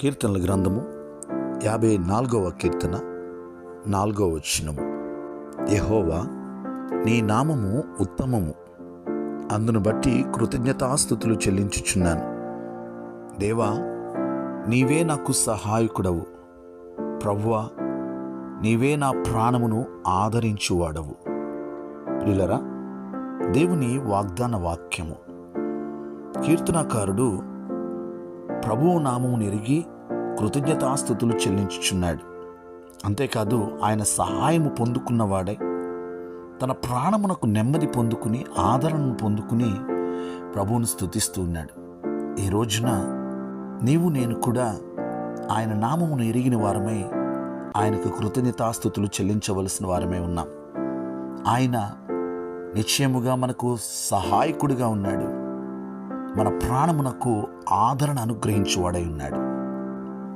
కీర్తనల గ్రంథము 54వ కీర్తన 4వ వచనము. యెహోవా, నీ నామము ఉత్తమము, అందును బట్టి కృతజ్ఞతాస్తుతులు చెల్లించుచున్నాను. దేవా, నీవే నాకు సహాయకుడవు. ప్రభువా, నీవే నా ప్రాణమును ఆదరించువాడవు. ప్రియులరా, దేవుని వాగ్దాన వాక్యము. కీర్తనాకారుడు ప్రభువు నామమును ఎరిగి కృతజ్ఞతాస్తుతులు చెల్లించుచున్నాడు. అంతేకాదు, ఆయన సహాయము పొందుకున్నవాడై తన ప్రాణమునకు నెమ్మది పొందుకుని ఆదరణను పొందుకుని ప్రభువును స్తుతిస్తూ ఉన్నాడు. ఈ రోజున నీవు నేను కూడా ఆయన నామమును ఎరిగిన వారమై ఆయనకు కృతజ్ఞతాస్తుతులు చెల్లించవలసిన వారమై ఉన్నాం. ఆయన నిశ్చయముగా మనకు సహాయకుడిగా ఉన్నాడు. మన ప్రాణమునకు ఆదరణ అనుగ్రహించువాడై ఉన్నాడు.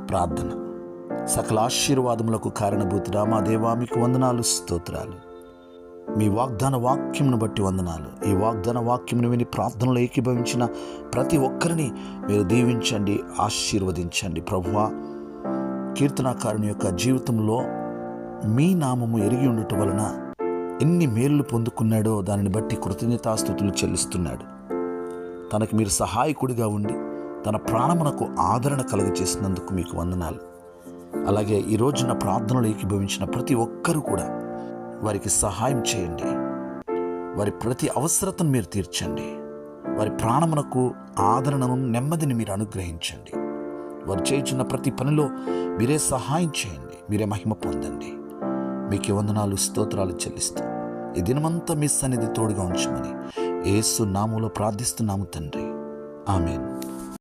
ప్రార్థన. సకల ఆశీర్వాదములకు కారణభూతుడా మా దేవా, మీకు వందనాలు, స్తోత్రాలు. మీ వాగ్దాన వాక్యమును బట్టి వందనాలు. ఈ వాగ్దాన వాక్యమును విని ప్రార్థనలో ఏకీభవించిన ప్రతి ఒక్కరిని మీరు దీవించండి, ఆశీర్వదించండి. ప్రభువా, కీర్తనాకారుని యొక్క జీవితంలో మీ నామము ఎరిగి ఉండటం వలన ఎన్ని మేలు పొందుకున్నాడో దానిని బట్టి కృతజ్ఞతాస్తుతులు చెల్లిస్తున్నాడు. తనకు మీరు సహాయకుడిగా ఉండి తన ప్రాణమునకు ఆదరణ కలుగచేసినందుకు మీకు వందనాలు. అలాగే ఈ రోజున ప్రార్థనలు ఏకీభవించిన ప్రతి ఒక్కరూ కూడా వారికి సహాయం చేయండి. వారి ప్రతి అవసరతను మీరు తీర్చండి. వారి ప్రాణమునకు ఆదరణను, నెమ్మదిని మీరు అనుగ్రహించండి. వారు చేయుచున్న ప్రతి పనిలో మీరే సహాయం చేయండి. మీరే మహిమ పొందండి. మీకు వందనాలు, స్తోత్రాలు చెల్లిస్తూ ఈ దినమంతా మీ సన్నిధి తోడుగా ఉంచమని యేసు నామములో ప్రార్థిస్తున్నాము తండ్రి. ఆమేన్.